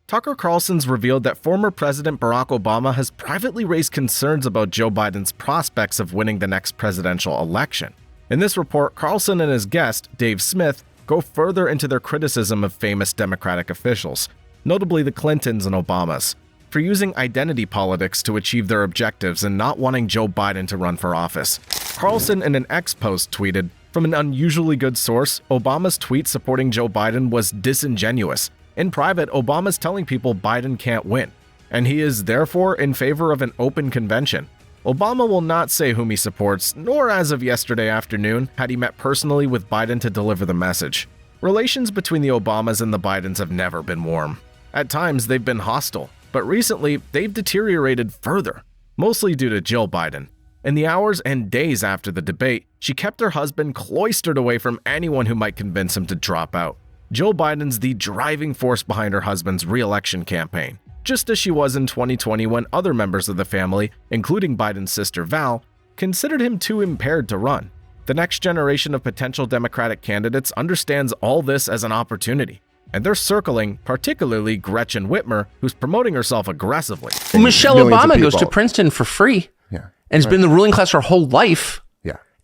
Tucker Carlson's revealed that former President Barack Obama has privately raised concerns about Joe Biden's prospects of winning the next presidential election. In this report, Carlson and his guest, Dave Smith, go further into their criticism of famous Democratic officials, notably the Clintons and Obamas, for using identity politics to achieve their objectives and not wanting Joe Biden to run for office. Carlson in an X post tweeted, "From an unusually good source, Obama's tweet supporting Joe Biden was disingenuous. In private, Obama's telling people Biden can't win, and he is therefore in favor of an open convention. Obama will not say whom he supports, nor as of yesterday afternoon had he met personally with Biden to deliver the message. Relations between the Obamas and the Bidens have never been warm. At times, they've been hostile, but recently, they've deteriorated further, mostly due to Jill Biden. In the hours and days after the debate, she kept her husband cloistered away from anyone who might convince him to drop out. Jill Biden's the driving force behind her husband's re-election campaign, just as she was in 2020 when other members of the family, including Biden's sister Val, considered him too impaired to run. The next generation of potential Democratic candidates understands all this as an opportunity, and they're circling, particularly Gretchen Whitmer, who's promoting herself aggressively." Michelle Obama goes to Princeton for free and has been in the ruling class her whole life.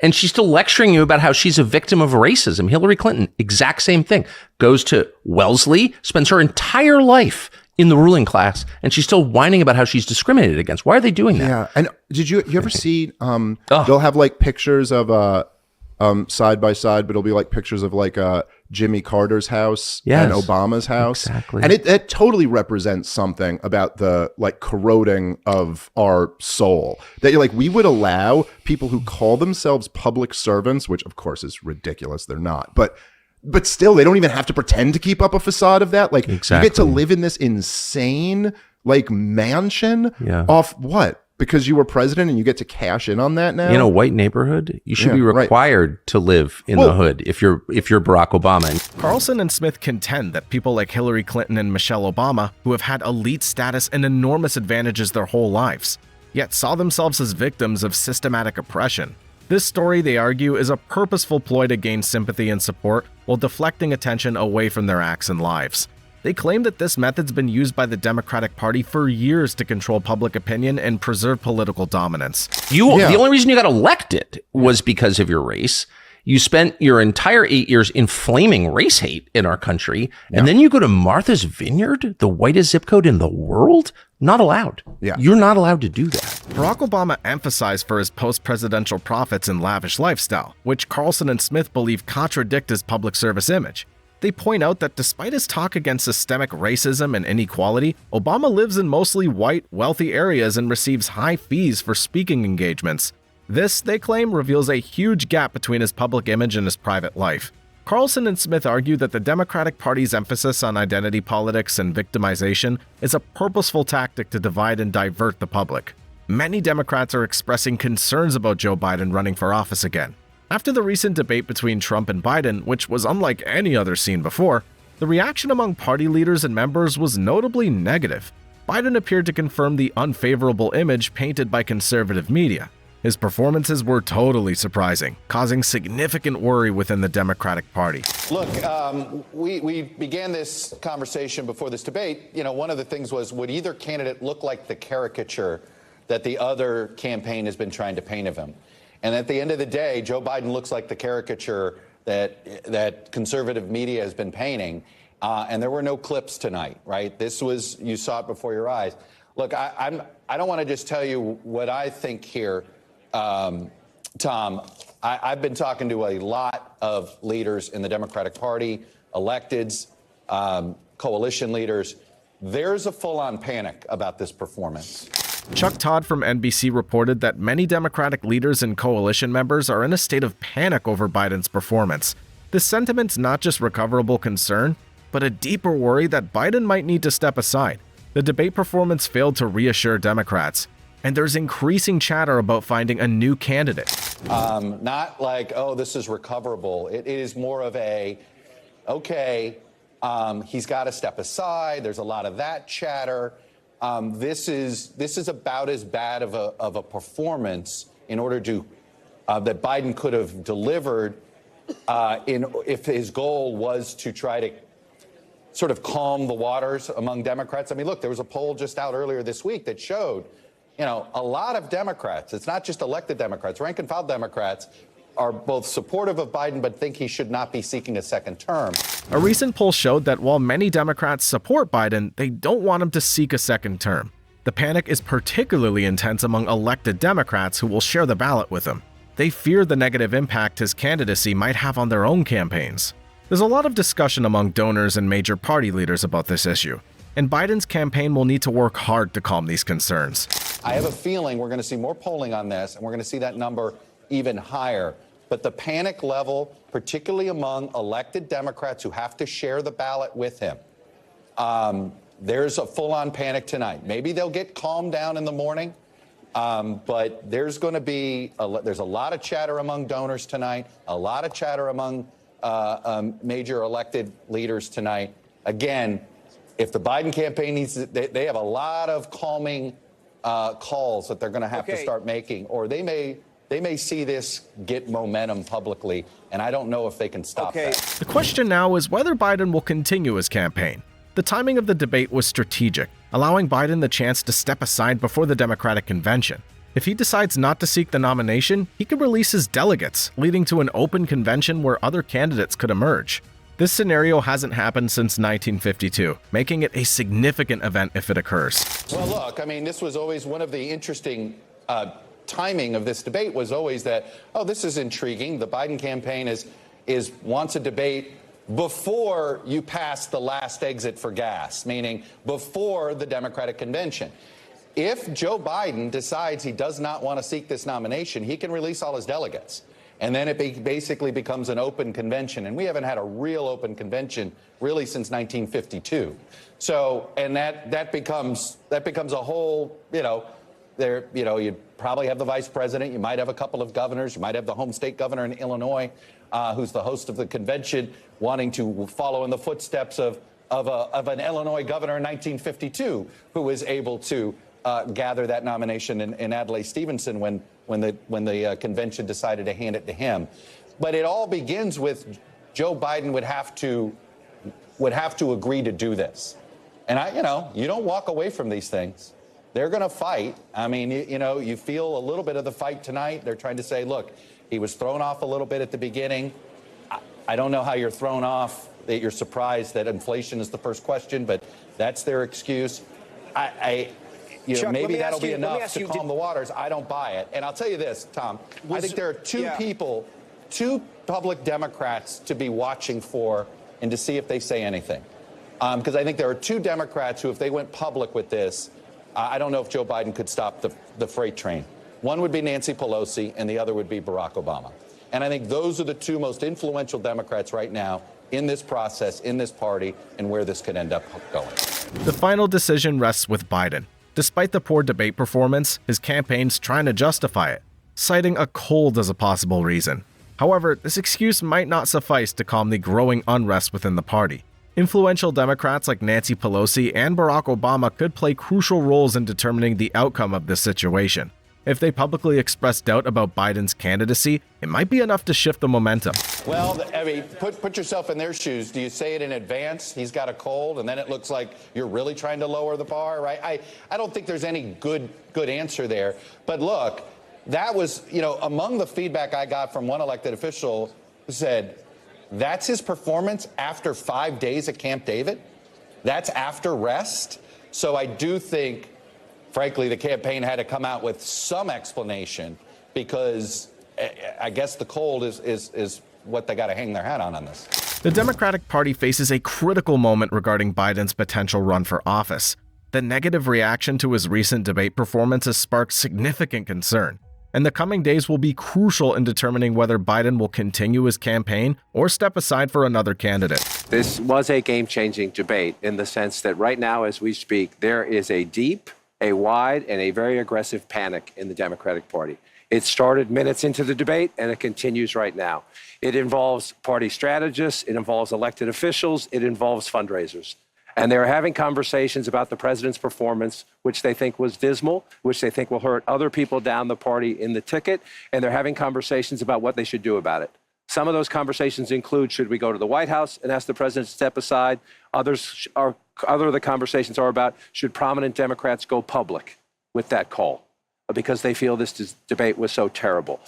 And she's still lecturing you about how she's a victim of racism. Hillary Clinton, exact same thing. Goes to Wellesley, spends her entire life in the ruling class, and she's still whining about how she's discriminated against. Why are they doing that? Yeah, and did you ever see, they'll have like pictures of side by side, but it'll be like pictures of like Jimmy Carter's house and Obama's house. Exactly. And it totally represents something about the like corroding of our soul. That you're like, we would allow people who call themselves public servants, which of course is ridiculous, they're not, but still, they don't even have to pretend to keep up a facade of that. Like, you get to live in this insane like mansion off what? Because you were president and you get to cash in on that now? In a white neighborhood, you should be required to live in the hood if you're Barack Obama. Carlson and Smith contend that people like Hillary Clinton and Michelle Obama, who have had elite status and enormous advantages their whole lives, yet saw themselves as victims of systematic oppression. This story, they argue, is a purposeful ploy to gain sympathy and support while deflecting attention away from their acts and lives. They claim that this method's been used by the Democratic Party for years to control public opinion and preserve political dominance. The only reason you got elected was because of your race. You spent your entire 8 years inflaming race hate in our country, and then you go to Martha's Vineyard, the whitest zip code in the world? Not allowed. You're not allowed to do that. Barack Obama emphasized for his post-presidential profits and lavish lifestyle, which Carlson and Smith believe contradict his public service image. They point out that despite his talk against systemic racism and inequality, Obama lives in mostly white, wealthy areas and receives high fees for speaking engagements. This, they claim, reveals a huge gap between his public image and his private life. Carlson and Smith argue that the Democratic Party's emphasis on identity politics and victimization is a purposeful tactic to divide and divert the public. Many Democrats are expressing concerns about Joe Biden running for office again. After the recent debate between Trump and Biden, which was unlike any other seen before, the reaction among party leaders and members was notably negative. Biden appeared to confirm the unfavorable image painted by conservative media. His performances were totally surprising, causing significant worry within the Democratic Party. Look, we began this conversation before this debate. You know, one of the things was, would either candidate look like the caricature that the other campaign has been trying to paint of him? And at the end of the day, Joe Biden looks like the caricature that conservative media has been painting. And there were no clips tonight, right? This was, you saw it before your eyes. Look, I don't want to just tell you what I think here, Tom. I've been talking to a lot of leaders in the Democratic Party, electeds, coalition leaders. There's a full-on panic about this performance. Chuck Todd from NBC reported that many Democratic leaders and coalition members are in a state of panic over Biden's performance. This sentiment's not just recoverable concern, but a deeper worry that Biden might need to step aside. The debate performance failed to reassure Democrats, and there's increasing chatter about finding a new candidate. Not like, oh, this is recoverable. It is more of a, okay, he's got to step aside. There's a lot of that chatter. This is about as bad of a performance in order to that Biden could have delivered if his goal was to try to sort of calm the waters among Democrats. I mean, look, there was a poll just out earlier this week that showed, you know, a lot of Democrats, it's not just elected Democrats, rank and file Democrats, are both supportive of Biden but think he should not be seeking a second term. A recent poll showed that while many Democrats support Biden, they don't want him to seek a second term. The panic is particularly intense among elected Democrats who will share the ballot with him. They fear the negative impact his candidacy might have on their own campaigns. There's a lot of discussion among donors and major party leaders about this issue, and Biden's campaign will need to work hard to calm these concerns. I have a feeling we're going to see more polling on this, and we're going to see that number even higher. But the panic level, particularly among elected Democrats who have to share the ballot with him, there's a full-on panic tonight. Maybe they'll get calmed down in the morning, but there's going to be there's a lot of chatter among donors tonight, a lot of chatter among major elected leaders tonight. Again, if the Biden campaign needs to, they have a lot of calming calls that they're going to have to start making, or they may see this get momentum publicly, and I don't know if they can stop that. The question now is whether Biden will continue his campaign. The timing of the debate was strategic, allowing Biden the chance to step aside before the Democratic convention. If he decides not to seek the nomination, he could release his delegates, leading to an open convention where other candidates could emerge. This scenario hasn't happened since 1952, making it a significant event if it occurs. Well, look, I mean, this was always one of the interesting timing of this debate was always that, oh, this is intriguing. The Biden campaign wants a debate before you pass the last exit for gas, meaning before the Democratic convention. If Joe Biden decides he does not want to seek this nomination, he can release all his delegates. And then it basically becomes an open convention. And we haven't had a real open convention really since 1952. So, and that becomes a whole, you'd probably have the vice president. You might have a couple of governors. You might have the home state governor in Illinois, who's the host of the convention, wanting to follow in the footsteps of an Illinois governor in 1952 who was able to gather that nomination in Adlai Stevenson when the convention decided to hand it to him. But it all begins with Joe Biden would have to agree to do this. And you don't walk away from these things. They're going to fight. I mean, you feel a little bit of the fight tonight. They're trying to say, look, he was thrown off a little bit at the beginning. I don't know how you're thrown off, that you're surprised that inflation is the first question, but that's their excuse. Chuck, maybe that'll be enough to calm the waters. I don't buy it. And I'll tell you this, Tom, I think there are two public Democrats to be watching for and to see if they say anything. Because I think there are two Democrats who, if they went public with this, I don't know if Joe Biden could stop the freight train. One would be Nancy Pelosi, and the other would be Barack Obama. And I think those are the two most influential Democrats right now in this process, in this party, and where this could end up going. The final decision rests with Biden. Despite the poor debate performance, his campaign's trying to justify it, citing a cold as a possible reason. However, this excuse might not suffice to calm the growing unrest within the party. Influential Democrats like Nancy Pelosi and Barack Obama could play crucial roles in determining the outcome of this situation. If they publicly express doubt about Biden's candidacy, it might be enough to shift the momentum. Well, I mean, put yourself in their shoes. Do you say it in advance? He's got a cold, and then it looks like you're really trying to lower the bar, right? I don't think there's any good answer there. But look, that was, among the feedback I got from one elected official who said, that's his performance after 5 days at Camp David? That's after rest? So I do think, frankly, the campaign had to come out with some explanation because I guess the cold is what they got to hang their hat on this. The Democratic Party faces a critical moment regarding Biden's potential run for office. The negative reaction to his recent debate performance has sparked significant concern, and the coming days will be crucial in determining whether Biden will continue his campaign or step aside for another candidate. This was a game-changing debate in the sense that right now, as we speak, there is a deep, a wide, and a very aggressive panic in the Democratic Party. It started minutes into the debate, and it continues right now. It involves party strategists, it involves elected officials, it involves fundraisers. And they're having conversations about the president's performance, which they think was dismal, which they think will hurt other people down the party in the ticket, and they're having conversations about what they should do about it. Some of those conversations include, should we go to the White House and ask the president to step aside? Other of the conversations are about, should prominent Democrats go public with that call because they feel this debate was so terrible.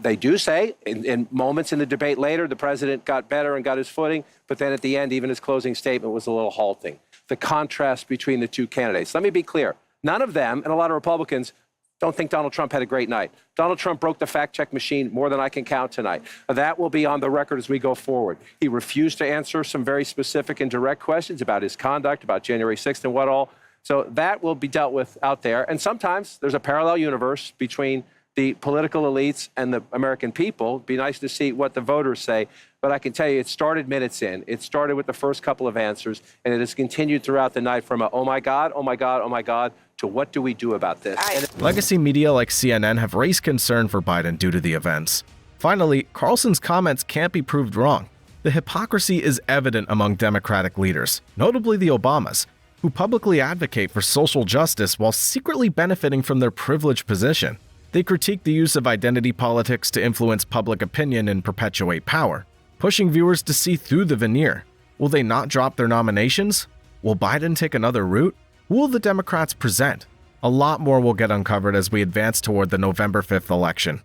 They do say in moments in the debate later, the president got better and got his footing, but then at the end, even his closing statement was a little halting. The contrast between the two candidates. Let me be clear. None of them, and a lot of Republicans, don't think Donald Trump had a great night. Donald Trump broke the fact-check machine more than I can count tonight. That will be on the record as we go forward. He refused to answer some very specific and direct questions about his conduct, about January 6th and what all. So that will be dealt with out there. And sometimes there's a parallel universe between the political elites and the American people. It'd be nice to see what the voters say. But I can tell you, it started minutes in. It started with the first couple of answers, and it has continued throughout the night from a, oh my God, oh my God, oh my God, to what do we do about this? Legacy media like CNN have raised concern for Biden due to the events. Finally, Carlson's comments can't be proved wrong. The hypocrisy is evident among Democratic leaders, notably the Obamas, who publicly advocate for social justice while secretly benefiting from their privileged position. They critique the use of identity politics to influence public opinion and perpetuate power, pushing viewers to see through the veneer. Will they not drop their nominations? Will Biden take another route? Who will the Democrats present? A lot more will get uncovered as we advance toward the November 5th election.